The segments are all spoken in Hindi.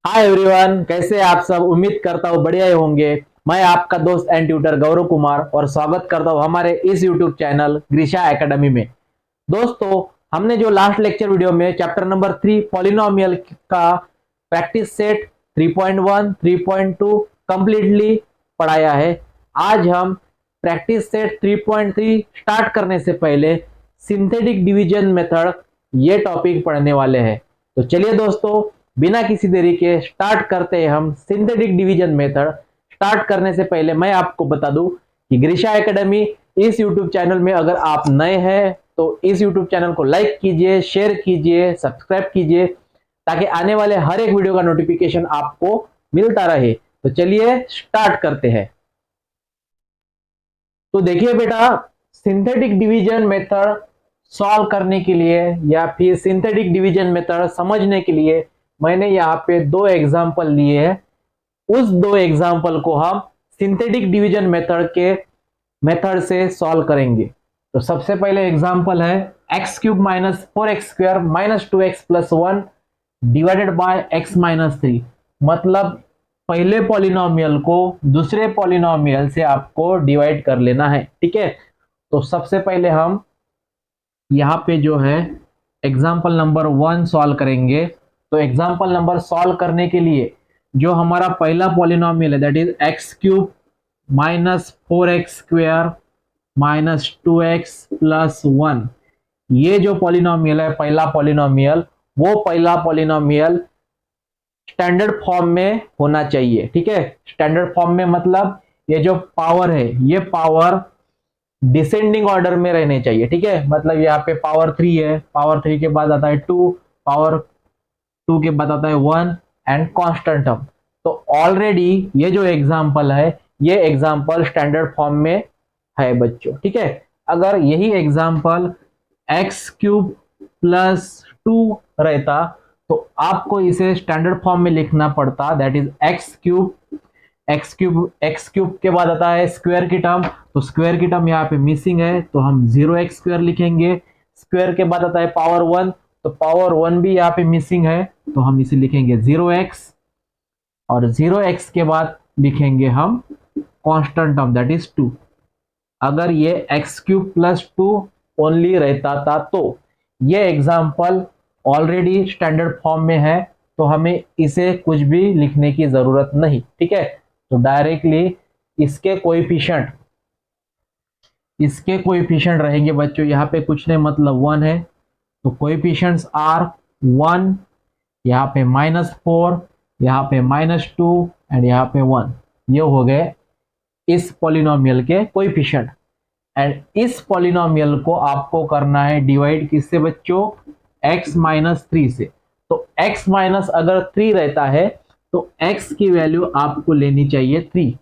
हाय एवरीवन, कैसे आप सब। उम्मीद करता हूँ बढ़िया ही होंगे। मैं आपका दोस्त एंड ट्यूटर गौरव कुमार और स्वागत करता हूँ हमारे इस यूट्यूब चैनल ग्रीशा एकेडमी में। दोस्तों, हमने जो लास्ट लेक्चर वीडियो में चैप्टर नंबर 3 पॉलिनोमियल का प्रैक्टिस सेट 3.1 3.2 कंप्लीटली पढ़ाया है। आज हम प्रैक्टिस सेट 3.3 स्टार्ट करने से पहले सिंथेटिक डिवीजन मेथड ये टॉपिक पढ़ने वाले हैं। तो चलिए दोस्तों, बिना किसी देरी के स्टार्ट करते हैं हम सिंथेटिक डिवीजन मेथड। स्टार्ट करने से पहले मैं आपको बता दूं कि ग्रीशा एकेडमी इस यूट्यूब चैनल में अगर आप नए हैं तो इस यूट्यूब चैनल को लाइक कीजिए, शेयर कीजिए, सब्सक्राइब कीजिए ताकि आने वाले हर एक वीडियो का नोटिफिकेशन आपको मिलता रहे। तो चलिए स्टार्ट करते हैं। तो देखिए बेटा, सिंथेटिक डिवीजन मेथड सॉल्व करने के लिए या फिर सिंथेटिक डिवीजन मेथड समझने के लिए मैंने यहाँ पे दो एग्जाम्पल लिए हैं। उस दो एग्जाम्पल को हम सिंथेटिक डिवीजन मेथड से सॉल्व करेंगे। तो सबसे पहले एग्जाम्पल है x³ minus 4x square minus 2x plus 1 divided by x minus 3। मतलब पहले पॉलिनोमियल को दूसरे पॉलिनोमियल से आपको डिवाइड कर लेना है। ठीक है, तो सबसे पहले हम यहाँ पे जो है एग्जाम्पल नंबर 1 सॉल्व करेंगे। तो एग्जाम्पल नंबर सॉल्व करने के लिए जो हमारा पहला पॉलिनोमियल है that is x³ minus 4x square minus 2x plus 1, ये जो पॉलिनोमियल है पहला पॉलिनोमियल, वो पहला पॉलिनोमियल स्टैंडर्ड फॉर्म में होना चाहिए। ठीक है, स्टैंडर्ड फॉर्म में मतलब ये जो पावर है ये पावर डिसेंडिंग ऑर्डर में रहने चाहिए। ठीक है, मतलब यहाँ पे पावर 3 है, पावर 3 के बाद आता है 2, पावर 2 के बाद आता है 1 एंड कांस्टेंट टर्म। तो ऑलरेडी ये जो एग्जांपल है ये एग्जांपल स्टैंडर्ड फॉर्म में है बच्चों। ठीक है, अगर यही एग्जांपल x³ प्लस 2 रहता तो आपको इसे स्टैंडर्ड फॉर्म में लिखना पड़ता, दैट इज x³ के बाद आता है स्क्वायर की टर्म, तो स्क्वायर की टर्म यहाँ पे मिसिंग है तो हम 0x स्क्वायर लिखेंगे। स्क्वायर के बाद आता है पावर 1, तो पावर 1 भी यहाँ पे मिसिंग है तो हम इसे लिखेंगे 0x, और 0x के बाद लिखेंगे हम कांस्टेंट टर्म दैट इज 2। अगर ये x³ प्लस 2 ओनली रहता था तो ये एग्जाम्पल ऑलरेडी स्टैंडर्ड फॉर्म में है तो हमें इसे कुछ भी लिखने की जरूरत नहीं। ठीक है, तो डायरेक्टली इसके कोएफिशिएंट रहेंगे बच्चों, यहाँ पे कुछ नहीं मतलब 1 है, तो कोएफिशिएंट्स आर 1, यहाँ पे -4, यहाँ पे -2 एंड यहाँ पे 1। ये हो गए इस पॉलिनोमियल के कोएफिशिएंट। एंड इस पॉलिनोमियल को आपको करना है डिवाइड किससे बच्चों, x माइनस 3 से। तो x माइनस अगर 3 रहता है तो x की वैल्यू आपको लेनी चाहिए 3।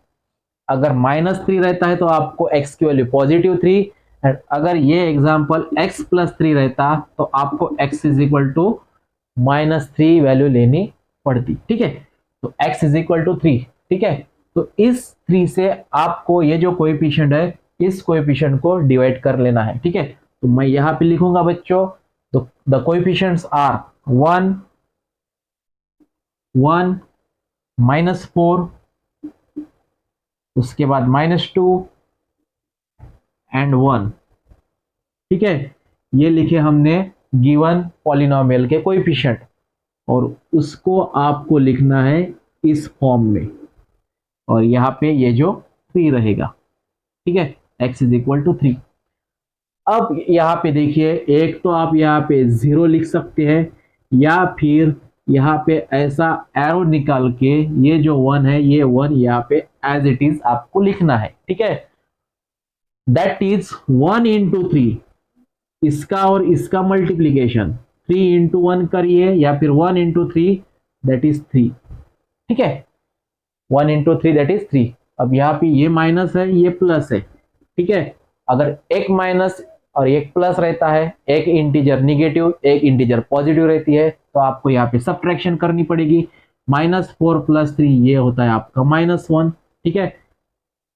अगर -3 रहता है तो आपको x की वैल्यू पॉजिटिव 3, एंड अगर ये एग्जांपल x प्लस 3 रहता तो आपको x is equal to -3 value लेनी पड़ती। ठीक है, तो x इज इक्वल टू 3। ठीक है, तो इस 3 से आपको ये जो कोएफिशिएंट है इस कोएफिशिएंट को डिवाइड कर लेना है। ठीक है, तो मैं यहाँ पे लिखूंगा बच्चों, तो द कोएफिशिएंट्स आर 1, 1, -4, उसके बाद -2 एंड 1। ठीक है, ये लिखे हमने गिवन पॉलिनोमियल के कोएफिशिएंट, और उसको आपको लिखना है इस फॉर्म में, और यहाँ पे ये जो 3 रहेगा। ठीक है, x इज इक्वल टू 3। अब यहाँ पे देखिए, एक तो आप यहाँ पे 0 लिख सकते हैं या फिर यहाँ पे ऐसा एरो निकाल के ये जो 1 है ये 1 यहाँ पे एज इट इज आपको लिखना है। ठीक है, दैट इज 1 इंटू 3, इसका और इसका मल्टीप्लीकेशन 3 इंटू 1 करिए या फिर 1 इंटू 3 दैट इज 3। ठीक है, 1 इंटू 3 दैट इज 3। अब यहाँ पे ये माइनस है ये प्लस है। ठीक है, अगर एक माइनस और एक प्लस रहता है, एक इंटीजर निगेटिव एक इंटीजर पॉजिटिव रहती है, तो आपको यहाँ पे सब्ट्रैक्शन करनी पड़ेगी। -4 प्लस 3 ये होता है आपका -1। ठीक है,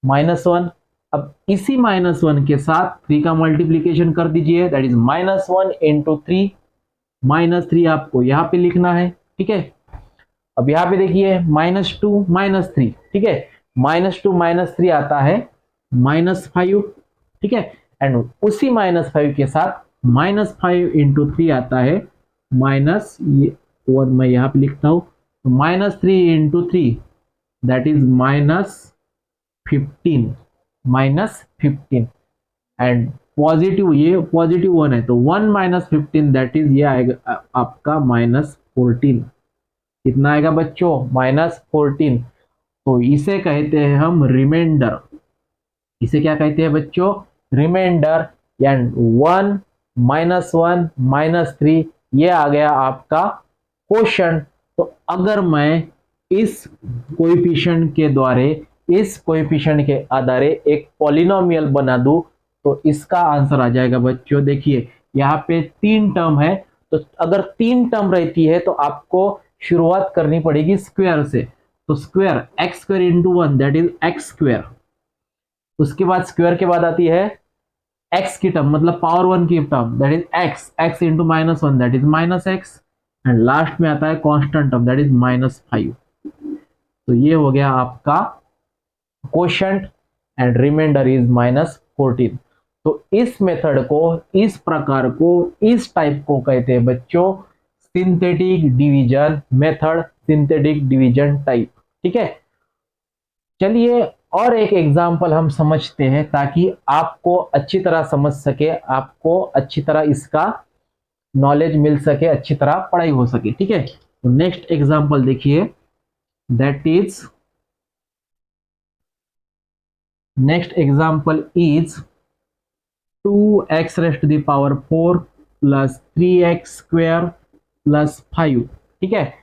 -1। अब इसी -1 के साथ 3 का मल्टीप्लीकेशन कर दीजिए, दैट इज -1 इंटू 3, -3 आपको यहाँ पे लिखना है। ठीक है, अब यहाँ पे देखिए -2 -3, ठीक है, -2 -3 आता है -5, ठीक है, एंड उसी -5 के साथ -5 इंटू 3 आता है माइनस, ये और मैं यहाँ पे लिखता हूँ -3 into 3 that is -15 and positive, ये पॉजिटिव 1 है तो 1 -15 दैट इज ये आएगा आपका -14। कितना आएगा बच्चों? -14। तो इसे कहते हैं हम रिमाइंडर। इसे क्या कहते हैं बच्चों? रिमाइंडर। एंड 1 -1 -3 ये आ गया आपका क्वोशंट। तो अगर मैं इस कोएफिशिएंट के द्वारा, इस कोएफिशिएंट के आधार एक पॉलिनोमियल बना दूं तो इसका आंसर आ जाएगा बच्चों। देखिए यहाँ पे 3 टर्म है, तो अगर 3 टर्म रहती है तो आपको शुरुआत करनी पड़ेगी स्क्वायर से। तो square x square into 1 that is x square. उसके बाद स्क्वायर के बाद आती है एक्स की टर्म, मतलब पावर 1 की term that is x, x into -1 that is -x, and last में आता है कांस्टेंट टर्म दैट इज -5। तो ये हो गया आपका क्वोशंट एंड रिमाइंडर इज -14। तो इस मेथड को, इस प्रकार को, इस टाइप को कहते हैं बच्चों synthetic division method, synthetic division type. ठीक है, चलिए और एक एग्जांपल हम समझते हैं ताकि आपको अच्छी तरह समझ सके, आपको अच्छी तरह इसका नॉलेज मिल सके, अच्छी तरह पढ़ाई हो सके। ठीक है, तो नेक्स्ट एग्जांपल देखिए, that is next example is 2x raised to the power 4 plus 3x square plus 5। ठीक है,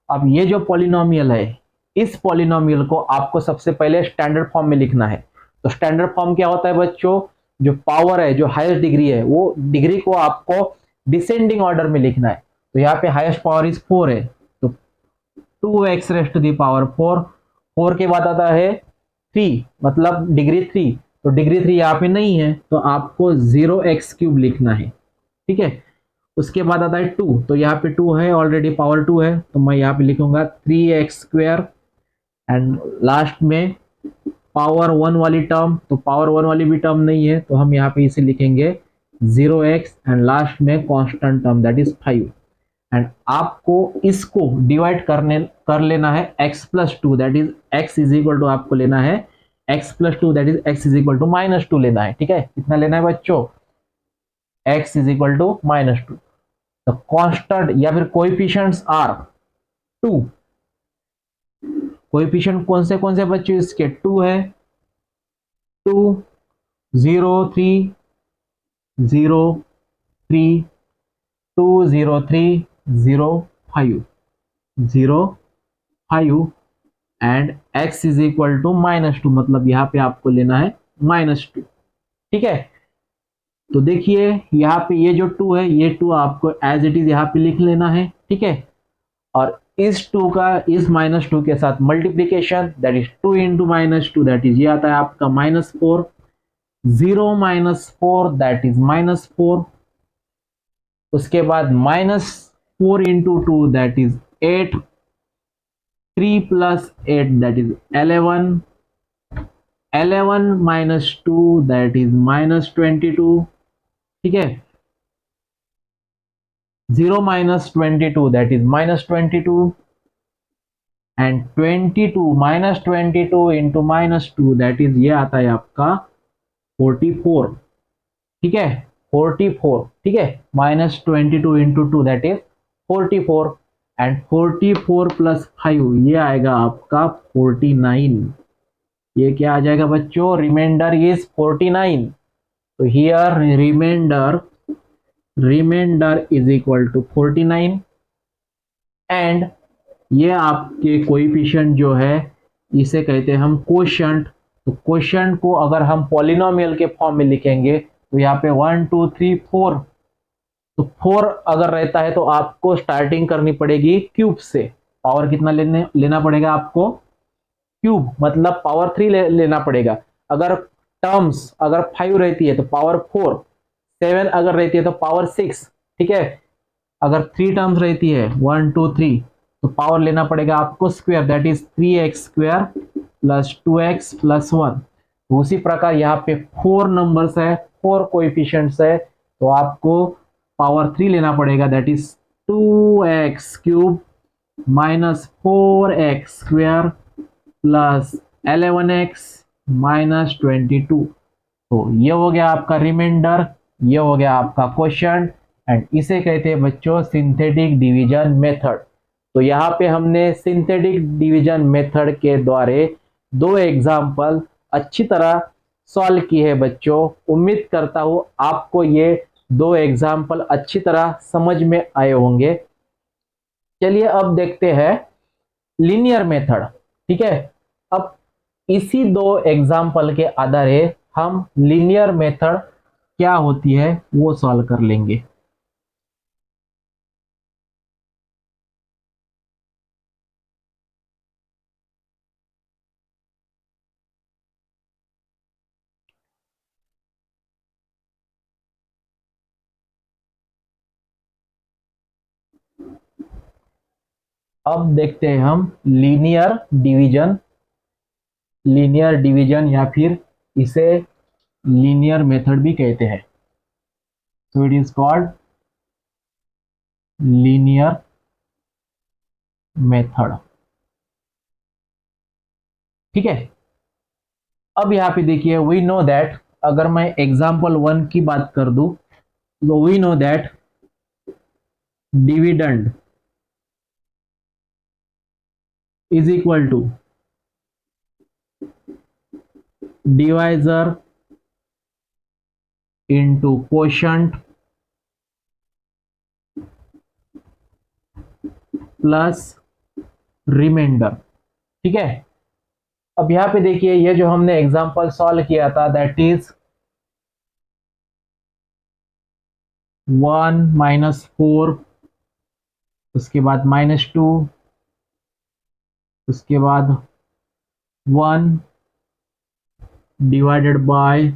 अब ये जो पॉलिनोमियल है, इस पॉलिनोमियल को आपको सबसे पहले स्टैंडर्ड फॉर्म में लिखना है। तो स्टैंडर्ड फॉर्म क्या होता है बच्चों? जो पावर है, जो हाईएस्ट डिग्री है, वो डिग्री को आपको डिसेंडिंग ऑर्डर में लिखना है। तो यहाँ पे हाईएस्ट पावर इज 4 है, तो 2x rest to the power 4, 4 के बाद आता है 3, मतलब डिग्री 3, तो डिग्री 3 यहाँ पे नहीं है तो आपको 0x³ लिखना है। ठीक है, उसके बाद आता है 2, तो यहाँ पे 2 है ऑलरेडी, पावर 2 है, तो मैं यहाँ पे लिखूंगा 3x स्क्वायर, एंड लास्ट में पावर 1 वाली टर्म, तो पावर 1 वाली भी टर्म नहीं है तो हम यहाँ पे इसे लिखेंगे 0x, एंड लास्ट में constant term that is 5। And आपको इसको डिवाइड कर लेना है x+2 that is x is equal to, आपको लेना है x+2 that is x is equal to -2 लेना है। ठीक है, कितना लेना है बच्चों? x is equal to -2। तो कांस्टेंट या फिर कोएफिशिएंट्स आर 2। कोएफिशिएंट कौन से बच्चों इसके? 2 है, 2 0 3 0 3 2 0 3 0 5 0 5 and x is equal to -2, मतलब यहां पे आपको लेना है -2। ठीक है, तो देखिए यहाँ पे ये जो 2 है, ये 2 आपको एज इट इज यहाँ पे लिख लेना है। ठीक है, और इस 2 का इस -2 के साथ multiplication that is 2 into -2 that is ये आता है आपका -4, 0 -4 दैट इज -4, उसके बाद -4 into 2 that is 8, 3 plus 8 that is 11, 11 -2 that is -22। ठीक है, 0 -22 that is -22, and 22 -22 into -2 that is ये आता है आपका 44। ठीक है, 44। ठीक है, -22 into 2 that is 44, and 44 plus 5 ये आएगा आपका 49। ये क्या आ जाएगा बच्चों? Remainder is 49। तो here remainder is equal to 49, and ये आपके कोएफिशिएंट जो है इसे कहते हैं हम क्वोशंट। तो क्वोशंट को अगर हम पॉलिनोमियल के फॉर्म में लिखेंगे तो यहाँ पे 1 2 3 4, तो 4 अगर रहता है तो आपको स्टार्टिंग करनी पड़ेगी क्यूब से। पावर कितना लेना पड़ेगा आपको? क्यूब, मतलब पावर 3 लेना पड़ेगा। अगर टर्म्स अगर 5 रहती है तो पावर 4, 7 अगर रहती है तो पावर 6। ठीक है, अगर 3 टर्म्स रहती है 1 2 3 तो पावर लेना पड़ेगा आपको square, that is 3x square plus 2x plus 1। उसी प्रकार यहाँ पे 4 नंबर्स है, 4 कोएफिशिएंट्स है, तो आपको पावर 3 लेना पड़ेगा, that is 2x cube minus 4x square plus 11x minus 22। तो ये हो गया आपका रिमाइंडर, ये हो गया आपका क्वेश्चन, एंड इसे कहते हैं बच्चों सिंथेटिक डिवीजन मेथड। तो यहाँ पे हमने सिंथेटिक डिवीजन मेथड के द्वारा 2 एग्जाम्पल अच्छी तरह सॉल्व की है बच्चों। उम्मीद करता हूँ आपको ये 2 एग्जाम्पल अच्छी तरह समझ में आए होंगे। चलिए अब देखते हैं लीनियर मेथड। ठीक है, अब इसी 2 एग्जाम्पल के आधार हम लीनियर मेथड क्या होती है वो सॉल्व कर लेंगे। अब देखते हैं हम लीनियर डिवीजन या फिर इसे लीनियर मेथड भी कहते हैं। So it is called linear method. ठीक है, अब यहां पे देखिए वी नो दैट, अगर मैं एग्जांपल 1 की बात कर दूं तो we know that dividend is equal to divisor into quotient plus remainder. ठीक है, अब यहां पे देखिए ये जो हमने एग्जांपल सॉल्व किया था दैट इज 1 माइनस 4, उसके बाद -2, उसके बाद 1 डिवाइडेड बाय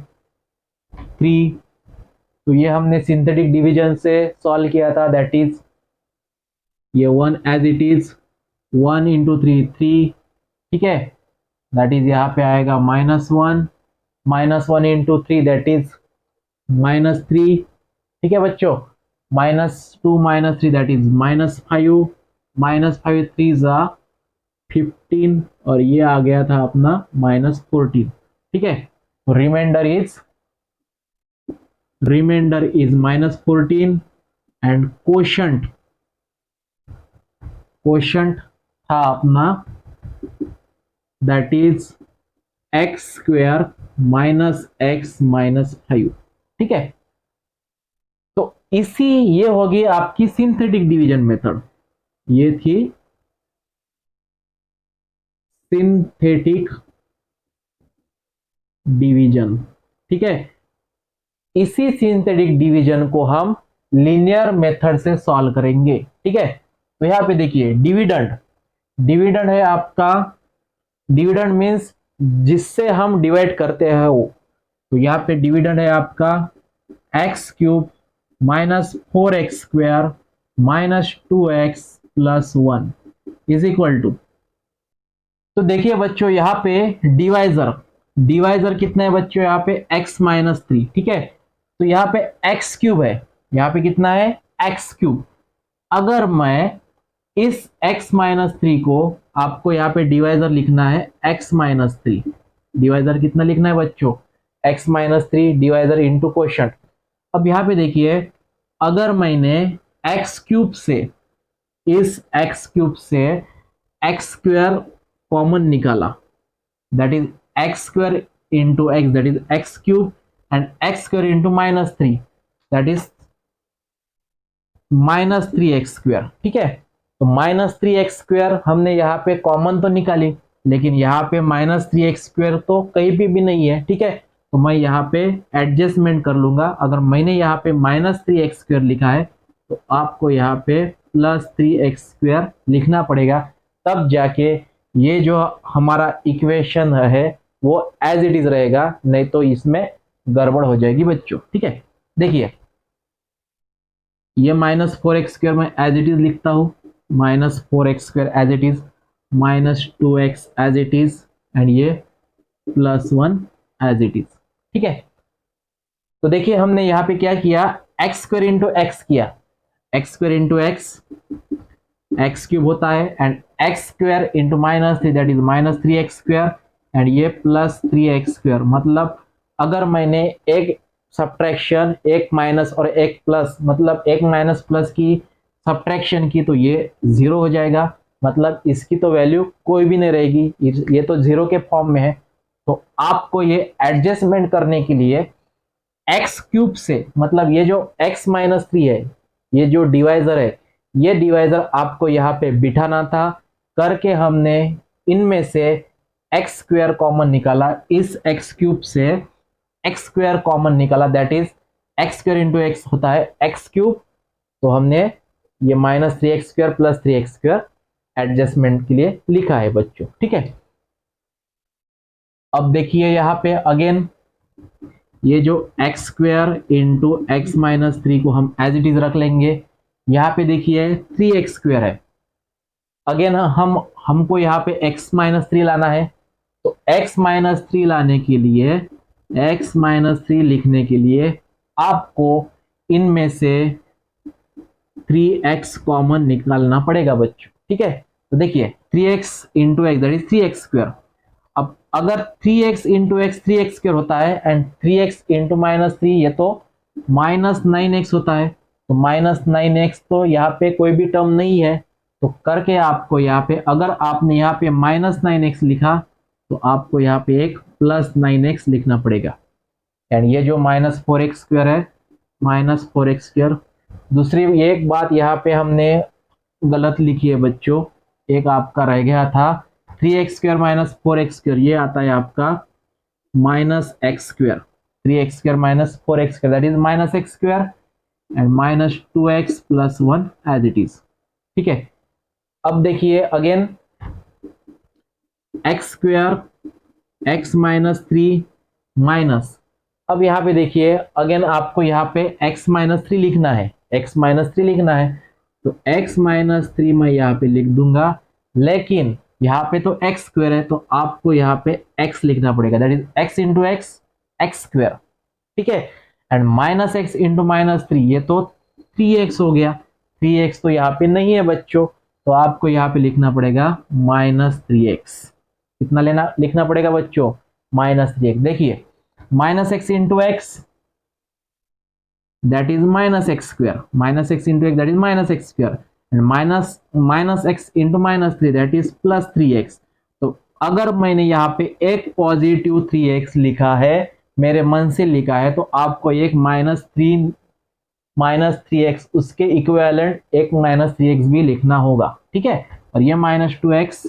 3। तो ये हमने सिंथेटिक डिवीजन से सॉल्व किया था, दैट इज ये 1 एज इट इज 1 इंटू 3 3। ठीक है, दैट इज यहाँ पे आएगा -1 इंटू 3 दैट इज -3। ठीक है बच्चों, -2 -3 दैट इज -5, -5 3 जा 15 और ये आ गया था अपना -14। ठीक है, रिमाइंडर इज -14 एंड क्वोशंट था अपना that is x square minus x minus 5। ठीक है, तो ये होगी आपकी सिंथेटिक डिवीजन मेथड। ये थी सिंथेटिक डिवीजन। ठीक है, इसी सिंथेटिक डिवीजन को हम लीनियर मेथड से सॉल्व करेंगे। ठीक है, तो यहां पे देखिए डिविडेंड है आपका, डिविडेंड मीन्स जिससे हम डिवाइड करते हैं वो। तो यहाँ पे डिविडेंड है आपका x cube minus 4x square minus 2x plus 1 is equal to. तो देखिए बच्चों यहाँ पे डिवाइजर कितना है बच्चों, यहाँ पे x माइनस 3। ठीक है, तो यहाँ पे x क्यूब है, यहाँ पे कितना है x क्यूब। अगर मैं इस x माइनस 3 को, आपको यहाँ पे डिवाइजर लिखना है x माइनस 3, डिवाइजर कितना लिखना है बच्चों x minus 3 divisor into quotient. अब यहाँ पे देखिए अगर मैंने x क्यूब से, इस x क्यूब से x स्क्वायर कॉमन निकाला, that is x square into x that is x cube and x square into -3 that is -3x square. ठीक है, तो -3x स्क्वायर हमने यहाँ पे कॉमन तो निकाली, लेकिन यहाँ पे -3x स्क्वायर तो कहीं भी नहीं है। ठीक है, तो मैं यहाँ पे एडजस्टमेंट कर लूंगा। अगर मैंने यहाँ पे -3x स्क्वायर लिखा है तो आपको यहाँ पे +3x स्क्वायर लिखना पड़ेगा, तब जाके ये जो हमारा इक्वेशन है वो एज इट इज रहेगा, नहीं तो इसमें गड़बड़ हो जाएगी बच्चों। ठीक है, देखिए ये -4x स्क्वायर मैं एज इट इज लिखता हूं, minus 4x² as it is, minus 2x as it is, and ये +1 एज इट इज। ठीक है, तो देखिए हमने यहाँ पे क्या किया, x² इंटू एक्स किया, x² इंटू एक्स क्यूब होता है, and x² into -3 that is -3x², and ये +3x²। मतलब अगर मैंने एक सब्ट्रैक्शन, एक माइनस और एक प्लस, मतलब एक माइनस प्लस की सब्ट्रैक्शन की, तो ये 0 हो जाएगा, मतलब इसकी तो वैल्यू कोई भी नहीं रहेगी, ये तो 0 के फॉर्म में है। तो आपको ये एडजस्टमेंट करने के लिए x³ से, मतलब ये जो x-3 है, ये जो डिवाइजर है, ये डिवाइजर आपको यहाँ पे बिठाना था। करके हमने इनमें से x² कॉमन निकाला, इस x³ से x² कॉमन निकाला, that is x² into x होता है x³। तो हमने ये -3x² + 3x² एडजस्टमेंट के लिए लिखा है बच्चों। ठीक है, अब देखिए यहाँ पे अगेन ये जो x² इंटू x-3 को हम एज इट इज रख लेंगे। यहाँ पे देखिए 3x² है, अगेन हमको यहाँ पे x-3 लाना है, तो x-3 लाने के लिए, x-3 लिखने के लिए आपको इनमें से 3x कॉमन निकालना पड़ेगा बच्चों। ठीक है, तो देखिए 3x into x that is 3x²। अब अगर 3x इंटू एक्स 3x² होता है, एंड 3x इंटू -3 ये तो -9x होता है, तो -9x तो यहाँ पे कोई भी टर्म नहीं है, तो करके आपको यहाँ पे, अगर आपने यहाँ पे -9x लिखा, तो आपको यहाँ पे एक +9x लिखना पड़ेगा, एंड ये जो -4x² है, -4x²। दूसरी एक बात यहाँ पे हमने गलत लिखी है बच्चों, एक आपका रह गया था 3x² - 4x², ये आता है आपका -x², 3x² - 4x² that is -x² and -2x + 1 as it is. ठीक है, अब देखिए अगेन x² x-3 माइनस, अब यहाँ पे देखिए अगेन आपको यहाँ पे x-3 लिखना है, x-3 लिखना है, तो x-3 मैं यहाँ पे लिख दूंगा, लेकिन यहाँ पे तो x² है, तो आपको यहाँ पे x लिखना पड़ेगा, that is x into x x²। ठीक है, एंड -x इंटू -3 ये तो 3x हो गया, 3x तो यहाँ पे नहीं है बच्चों, तो आपको यहाँ पे लिखना पड़ेगा -3x। कितना लिखना पड़ेगा बच्चों, -3x। देखिए -x into x that is -x², -x into x that is -x², and -x into -3 that is +3x। तो अगर मैंने यहाँ पे एक पॉजिटिव 3x लिखा है, मेरे मन से लिखा है, तो आपको एक -3x उसके इक्विवेलेंट एक -3x भी लिखना होगा। ठीक है, और ये -2x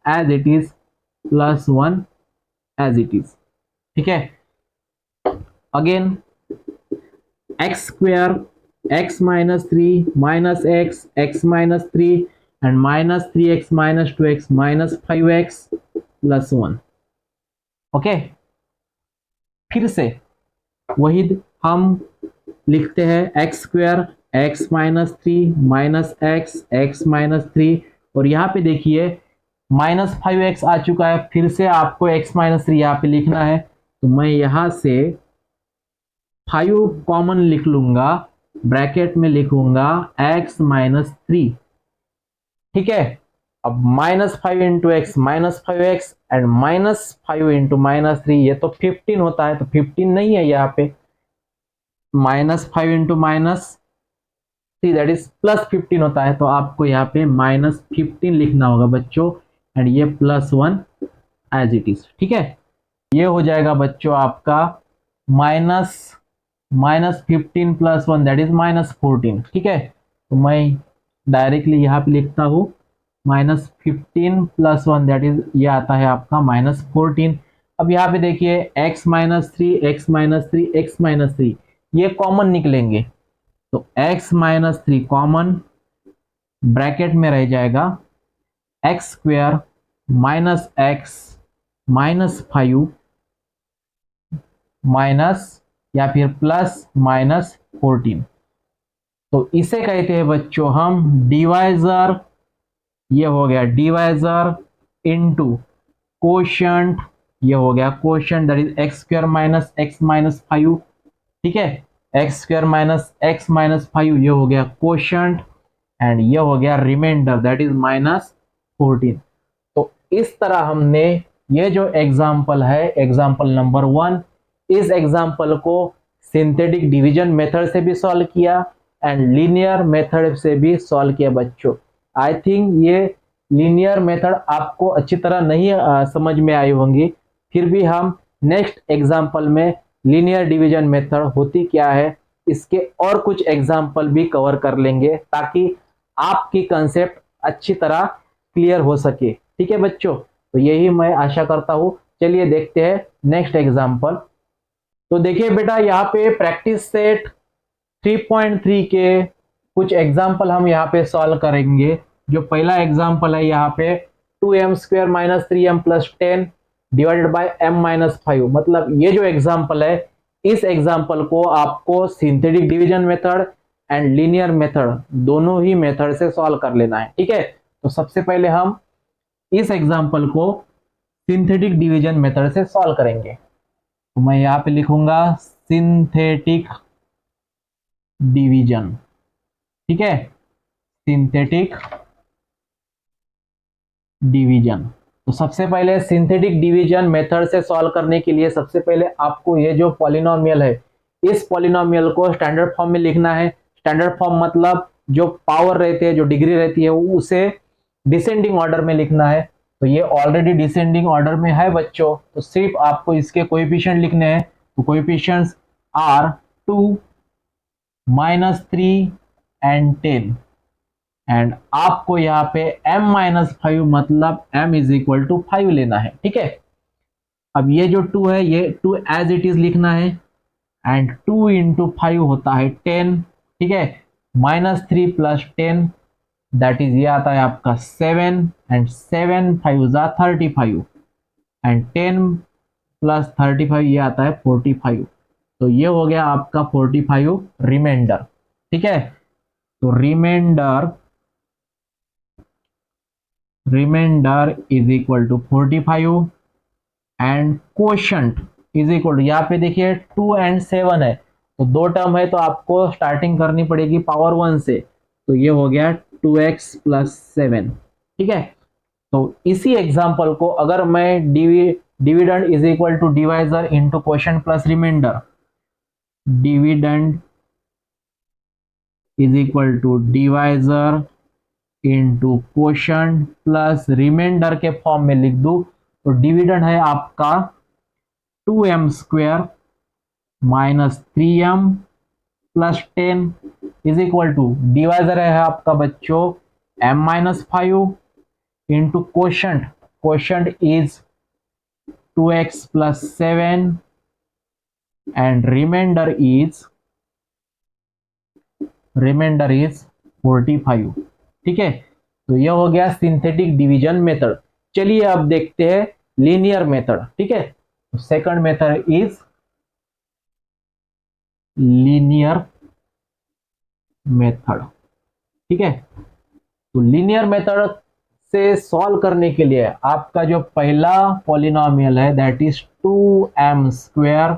as it is +1 as it is. ठीक है, again x² x-3 -x x-3 and -3x -2x -5x + 1। Okay, फिर से वही हम लिखते हैं x² x-3 -x x-3, और यहाँ पे देखिए -5x आ चुका है, फिर से आपको x-3 यहाँ पे लिखना है, तो मैं यहाँ से 5 कॉमन लिख लूंगा, ब्रैकेट में लिखूंगा x-3। ठीक है, अब -5 into x -5x and -5 into -3 ये तो 15 होता है, तो 15 नहीं है यहाँ पे, -5 इंटू -3 दैट इज +15 होता है, तो आपको यहाँ पे -15 लिखना होगा बच्चों, एंड ये +1 एज इट इज। ठीक है, ये हो जाएगा बच्चों आपका -15 + 1 दैट इज -14। ठीक है, तो मैं डायरेक्टली यहाँ पे लिखता हूँ -15 + 1 दैट इज, ये आता है आपका -14। अब यहाँ पे देखिए x-3 x-3 x-3 ये कॉमन निकलेंगे, तो x-3 कॉमन, ब्रैकेट में रह जाएगा x² -x -5 माइनस या फिर +-14। तो इसे कहते हैं बच्चों हम डिवाइजर ये हो गया डिवाइजर इनटू कोशंट, ये हो गया quotient that is x square minus x minus 5, ठीक है, x square minus x minus 5 ये हो गया कोशंट, एंड ये हो गया रिमाइंडर दैट इज -14। तो इस तरह हमने ये जो एग्जाम्पल है, एग्जाम्पल नंबर 1, इस एग्जाम्पल को सिंथेटिक डिवीजन मेथड से भी सॉल्व किया एंड लीनियर मेथड से भी सॉल्व किया बच्चों। आई थिंक ये लीनियर मेथड आपको अच्छी तरह नहीं समझ में आई होंगी, फिर भी हम नेक्स्ट एग्जाम्पल में लीनियर डिवीजन मेथड होती क्या है इसके और कुछ एग्जाम्पल भी कवर कर लेंगे ताकि आपकी कंसेप्ट अच्छी तरह क्लियर हो सके। ठीक है बच्चों, तो यही मैं आशा करता हूं। चलिए देखते हैं नेक्स्ट एग्जाम्पल। तो देखिए बेटा, यहाँ पे प्रैक्टिस सेट 3.3 के कुछ एग्जाम्पल हम यहाँ पे सॉल्व करेंगे। जो पहला एग्जाम्पल है यहाँ पे 2m square minus 3m plus 10 divided by m minus 5। मतलब ये जो एग्जाम्पल है, इस एग्जाम्पल को आपको synthetic division method and linear method दोनों ही मेथड से सॉल्व कर लेना है। ठीक है, तो सबसे पहले हम इस एग्जाम्पल को सिंथेटिक डिवीजन मेथड से सॉल्व करेंगे। तो मैं यहाँ पे लिखूंगा सिंथेटिक डिवीजन। ठीक है, सिंथेटिक डिवीजन। तो सबसे पहले सिंथेटिक डिवीजन मेथड से सॉल्व करने के लिए सबसे पहले आपको ये जो पॉलिनोमियल है, इस पॉलिनोमियल को स्टैंडर्ड फॉर्म में लिखना है। स्टैंडर्ड फॉर्म मतलब जो पावर रहती है, जो डिग्री रहती है, उसे डिसेंडिंग ऑर्डर में लिखना है। तो ये ऑलरेडी डिसेंडिंग ऑर्डर में है बच्चों, तो सिर्फ आपको इसके कोएफिशिएंट लिखने हैं। तो कोएफिशिएंट्स आर 2, -3 एंड 10, एंड आपको यहाँ पे m-5 मतलब m इज इक्वल टू 5 लेना है। ठीक है, अब ये जो 2 है, ये 2 एज इट इज लिखना है, एंड 2 इंटू 5 होता है 10। ठीक है, -3 प्लस 10 दैट इज ये आता है आपका 7, एंड 7 5 जा 35, एंड 10 प्लस 35 ये आता है 45। तो ये हो गया आपका 45 रिमाइंडर। ठीक है, तो remainder is equal to 45 and quotient is equal to, यहाँ पे देखिए 2 एंड 7 है, तो दो टर्म है तो आपको स्टार्टिंग करनी पड़ेगी पावर 1 से। तो ये हो गया 2x प्लस 7। ठीक है, तो इसी एग्जांपल को अगर मैं dividend is equal to divisor into quotient plus remainder, dividend is equal to divisor into quotient plus remainder के फॉर्म में लिख दूं, तो डिविडेंड है आपका 2m square minus 3m plus 10 is equal to divisor है आपका बच्चों m-5 into quotient is 2x plus 7 and remainder is 45। ठीक है, तो यह हो गया सिंथेटिक डिवीजन मेथड। चलिए अब देखते हैं लीनियर मेथड। ठीक है, तो second method is linear method. ठीक है, तो लीनियर मेथड से सॉल्व करने के लिए आपका जो पहला पॉलिनोमियल है that is 2m square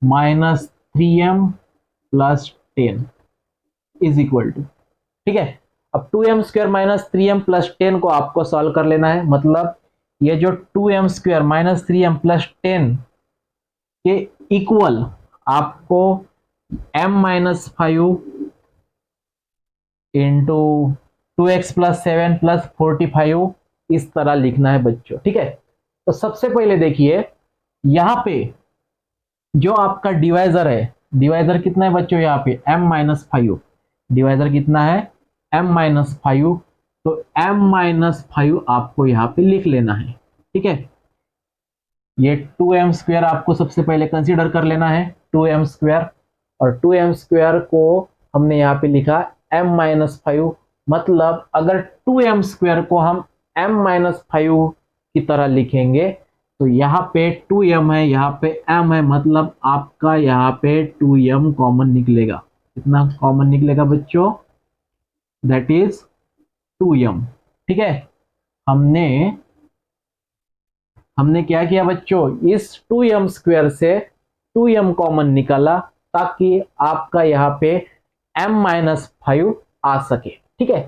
minus 3m plus 10 is equal to, ठीक है, अब 2m square minus 3m plus 10 को आपको सॉल्व कर लेना है। मतलब ये जो 2m square minus 3m plus 10 के इक्वल आपको m-5 into 2x plus 7 plus 45 इस तरह लिखना है बच्चों। ठीक है, तो सबसे पहले देखिए यहां पे जो आपका डिवाइजर है, डिवाइजर कितना है बच्चों, यहाँ पे m-5, डिवाइजर कितना है m-5, तो m-5 आपको यहाँ पे लिख लेना है। ठीक है, ये 2m स्क्वायर आपको सबसे पहले कंसीडर कर लेना है, 2m स्क्वायर, और 2m स्क्वायर को हमने यहाँ पे लिखा m-5। मतलब अगर 2m स्क्वायर को हम m-5 की तरह लिखेंगे तो यहाँ पे 2m है, यहाँ पे m है, मतलब आपका यहाँ पे 2m कॉमन निकलेगा। कितना कॉमन निकलेगा बच्चों, दैट इज 2m। ठीक है। हमने हमने क्या किया बच्चों, इस 2m स्क्वायर से 2m कॉमन निकाला ताकि आपका यहाँ पे m-5 आ सके, ठीक है।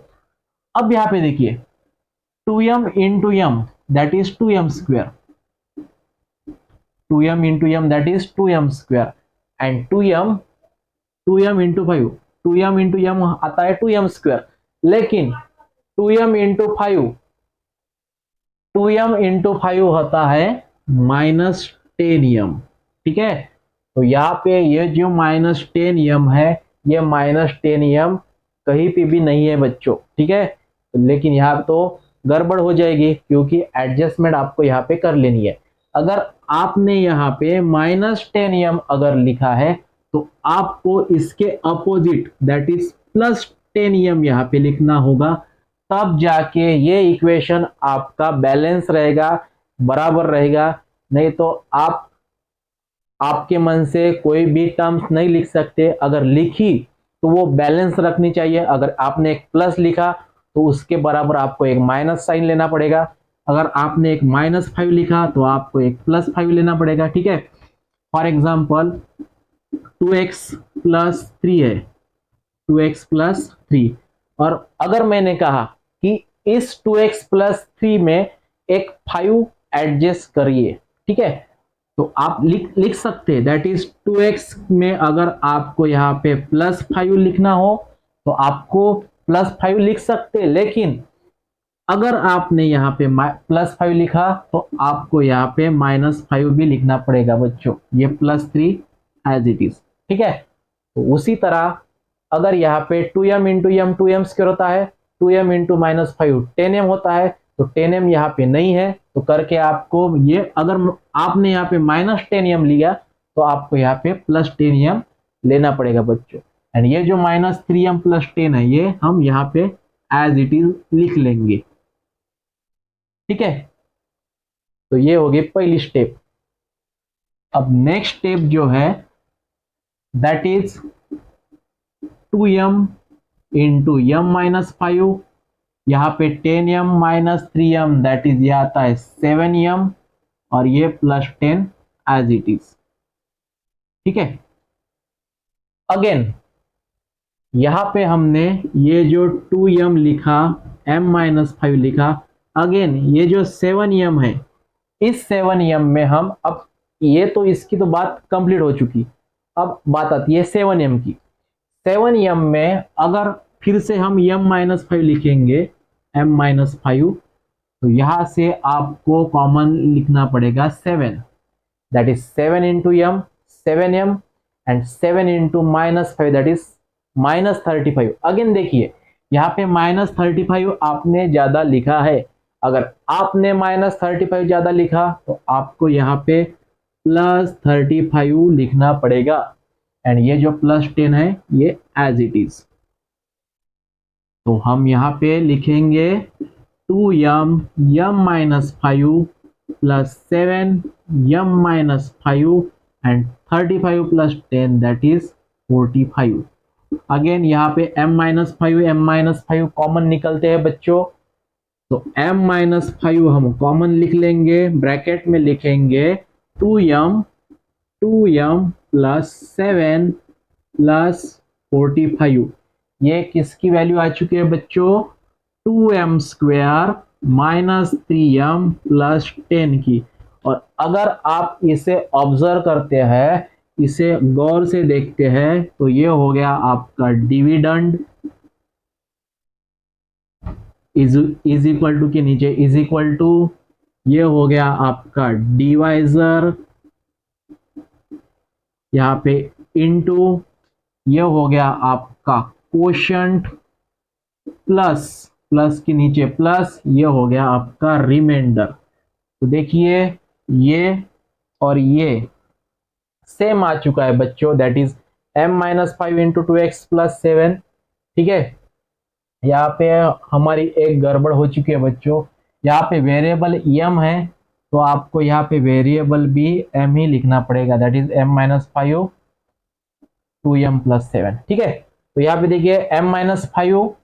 अब यहाँ पे देखिए 2m into m that is 2m square, 2m into m that is 2m square and 2m into 5, 2m into m आता है 2m स्क्वायर, लेकिन 2m इंटू 5, 2m इंटू 5 होता है -10m, ठीक है। तो यहाँ पे ये जो -10m है, ये -10m कहीं पे भी नहीं है बच्चों, ठीक है। लेकिन यहाँ तो गड़बड़ हो जाएगी क्योंकि एडजस्टमेंट आपको यहाँ पे कर लेनी है। अगर आपने यहाँ पे -10m अगर लिखा है तो आपको इसके अपोजिट दैट इज +10m यहाँ पे लिखना होगा, तब जाके ये इक्वेशन आपका बैलेंस रहेगा, बराबर रहेगा। नहीं तो आपके मन से कोई भी टर्म्स नहीं लिख सकते। अगर लिखी तो वो बैलेंस रखनी चाहिए। अगर आपने एक प्लस लिखा तो उसके बराबर आपको एक माइनस साइन लेना पड़ेगा। अगर आपने एक -5 लिखा तो आपको एक +5 लेना पड़ेगा, ठीक है। फॉर एग्जाम्पल 2x + 3 है, 2x + 3, और अगर मैंने कहा कि इस 2x + 3 में एक 5 एडजस्ट करिए, ठीक है, तो आप लिख सकते हैं दैट इज 2x में अगर आपको यहाँ पे +5 लिखना हो तो आपको +5 लिख सकते हैं। लेकिन अगर आपने यहाँ पे +5 लिखा तो आपको यहाँ पे -5 भी लिखना पड़ेगा बच्चों, ये +3 एज इट इज, ठीक है। तो उसी तरह अगर यहाँ पे 2m into m 2m square होता है, 2m इंटू -5 10m होता है, तो 10m यहाँ पे नहीं है, तो करके आपको ये, अगर आपने यहाँ पे -10m लिया तो आपको यहाँ पे +10m लेना पड़ेगा बच्चों। एंड ये जो -3m + 10 है ये हम यहाँ पे एज इट इज लिख लेंगे, ठीक है। तो ये हो गई पहली स्टेप। अब नेक्स्ट स्टेप जो है that is 2m into m-5, यहाँ पे 10m - 3m दैट इज ये आता है 7m, और ये +10 एज इट इज, ठीक है। अगेन यहाँ पे हमने ये जो 2m लिखा, m-5 लिखा, अगेन ये जो 7m है, इस 7m में हम, अब ये तो इसकी तो बात कंप्लीट हो चुकी, अब बात आती है 7m की। 7m में अगर फिर से हम m-5 लिखेंगे, m-5, तो यहां से आपको कॉमन लिखना पड़ेगा 7, that is 7 into m 7m and 7 into -5 that is -35। Again देखिए यहाँ पे -35 आपने ज्यादा लिखा है। अगर आपने -35 ज्यादा लिखा तो आपको यहाँ पे +35 लिखना पड़ेगा, एंड ये जो +10 है ये एज इट इज। तो हम यहाँ पे लिखेंगे 2m m-5 + 7 m-5 and 35 + 10 that is 45। Again यहाँ पे m-5 कॉमन निकलते हैं बच्चों, तो m-5 हम कॉमन लिख लेंगे, ब्रैकेट में लिखेंगे 2m + 7 + 45। ये किसकी वैल्यू आ चुकी है बच्चों, 2m स्क्वायर -3m + 10 की। और अगर आप इसे ऑब्जर्व करते हैं, इसे गौर से देखते हैं, तो ये हो गया आपका डिविडेंड इज इक्वल टू के नीचे इज इक्वल टू, ये हो गया आपका डिवाइजर, यहाँ पे इनटू, ये हो गया आपका कोशेंट, प्लस के नीचे प्लस, ये हो गया आपका रिमाइंडर। तो देखिए ये और ये सेम आ चुका है बच्चों, that is m-5 into 2x + 7, ठीक है। यहाँ पे हमारी एक गड़बड़ हो चुकी है बच्चों, यहाँ पे वेरिएबल m है तो आपको यहाँ पे वेरिएबल भी m ही लिखना पड़ेगा, दैट इज m-5 2m + 7, ठीक है। तो यहाँ पे देखिए m-5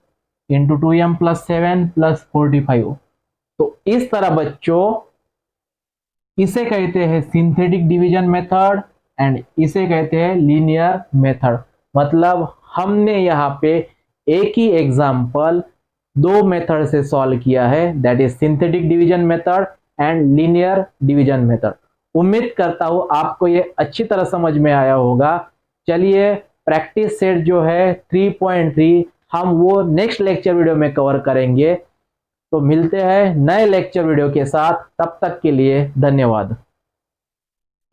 into 2m plus 7 plus 45। तो इस तरह बच्चों इसे कहते हैं सिंथेटिक डिवीजन मेथड एंड इसे कहते हैं लीनियर मेथड। मतलब हमने यहाँ पे एक ही एग्जाम्पल दो मेथड से सॉल्व किया है, that is synthetic division method and linear division method. उम्मीद करता हूं आपको ये अच्छी तरह समझ में आया होगा। चलिए प्रैक्टिस सेट जो है 3.3 हम वो नेक्स्ट लेक्चर वीडियो में कवर करेंगे। तो मिलते हैं नए लेक्चर वीडियो के साथ, तब तक के लिए धन्यवाद।